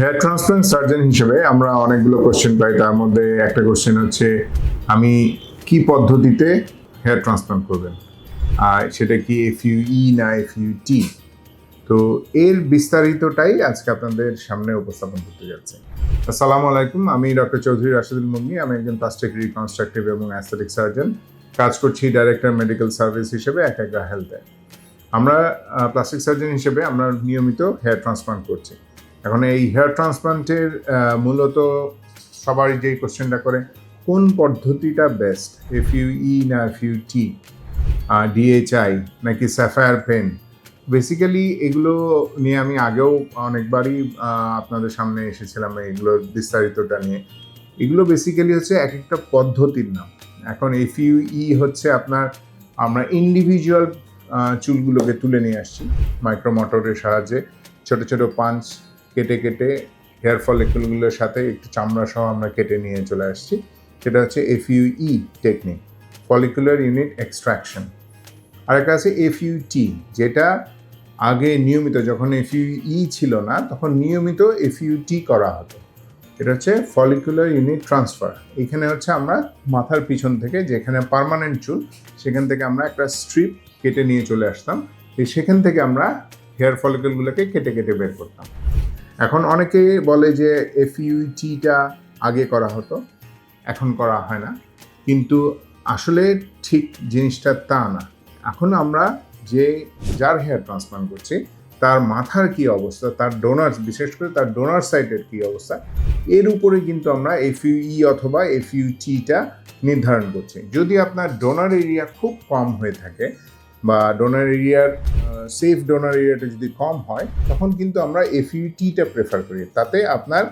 Hair transplant surgeon হিসেবে আমরা অনেকগুলো কোশ্চেন পাই। তার মধ্যে একটা কোশ্চেন হচ্ছে, আমি কি পদ্ধতিতে হেয়ার ট্রান্সপ্লান্ট করবেন, আর সেটা কি এফইউই না এফইউটি। তো এর বিস্তারিতটাই আজকে আপনাদের সামনে উপস্থাপন করতে যাচ্ছে। আসসালামু আলাইকুম, আমি ডক্টর চৌধুরী রাশেদুল মুন্নি। আমি একজন প্লাস্টিক রিকনস্ট্রাকটিভ এবং অ্যাস্থেটিক সার্জন। কাজ করছি ডাইরেক্টর মেডিকেল সার্ভিস হিসেবে একাগ্রা হেলথে। আমরা প্লাস্টিক সার্জন হিসেবে আমরা নিয়মিত হেয়ার ট্রান্সপ্লান্ট করছি। এখন এই হেয়ার ট্রান্সপ্লান্টের মূলত সবারই যেই কোশ্চেনটা করে, কোন পদ্ধতিটা বেস্ট, এফইউই না এফইউটি, ডিএইচআই নাকি স্যাফায়ার পেন। বেসিক্যালি এগুলো নিয়ে আমি আগেও অনেকবারই আপনাদের সামনে এসেছিলাম এগুলোর বিস্তারিতটা নিয়ে। এগুলো বেসিক্যালি হচ্ছে এক একটা পদ্ধতির নাম। এখন এফইউই হচ্ছে আমরা ইন্ডিভিজুয়াল চুলগুলোকে তুলে নিয়ে আসছি মাইক্রোমোটরের সাহায্যে। ছোট ছোট পাঞ্চ কেটে কেটে হেয়ার ফলিকুলগুলোর সাথে একটু চামড়া সহ আমরা কেটে নিয়ে চলে আসছি। সেটা হচ্ছে FUE technique, follicular unit extraction. আরেকটা আছে এফইউটি, যেটা আগে নিয়মিত, যখন এফইউই ছিল না তখন নিয়মিত এফইউটি করা হতো। এটা হচ্ছে ফলিকুলার ইউনিট ট্রান্সফার। এখানে হচ্ছে আমরা মাথার পিছন থেকে যেখানে পার্মানেন্ট চুল, সেখান থেকে আমরা একটা স্ট্রিপ কেটে নিয়ে চলে আসতাম। সেখান থেকে আমরা হেয়ার ফলিকুলগুলোকে কেটে কেটে বের করতাম। এখন অনেকে বলে যে এফইউটিটা আগে করা হতো, এখন করা হয় না, কিন্তু আসলে ঠিক জিনিসটা তা না। এখন আমরা যার হেয়ার ট্রান্সপ্লান্ট করছি তার মাথার কি অবস্থা, তার ডোনার্স, বিশেষ করে তার ডোনার সাইটের কি অবস্থা, এর উপরে কিন্তু আমরা এফইউই অথবা এফইউটিটা নির্ধারণ করছি। যদি আপনার ডোনার এরিয়া খুব কম হয়ে থাকে বা ডোনার এরিয়ার সেফ ডোনার এরিয়াটা যদি কম হয়, তখন কিন্তু আমরা এফইউটিটা প্রেফার করি। তাতে আপনার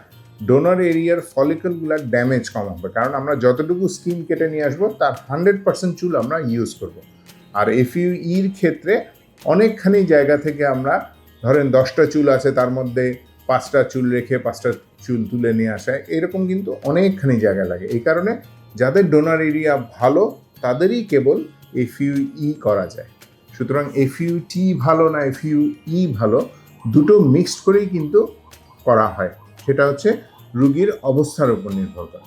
ডোনার এরিয়ার ফলিকলগুলোর ড্যামেজ কম হবে, কারণ আমরা যতটুকু স্কিন কেটে নিয়ে আসবো তার 100% চুল আমরা ইউজ করব। আর এফইউইর ক্ষেত্রে অনেকখানি জায়গা থেকে আমরা, ধরেন 10টা চুল আছে, তার মধ্যে 5টা চুল রেখে 5টা চুল তুলে নিয়ে আসা, এরকম কিন্তু অনেকখানি জায়গা লাগে। এই কারণে যাদের ডোনার এরিয়া ভালো তাদেরই কেবল এফইউই করা যায়। সুতরাং এফইউটি ভালো না এফইউই ভালো, দুটো মিক্সড করেই কিন্তু করা হয়। সেটা হচ্ছে রুগীর অবস্থার উপর নির্ভর করে।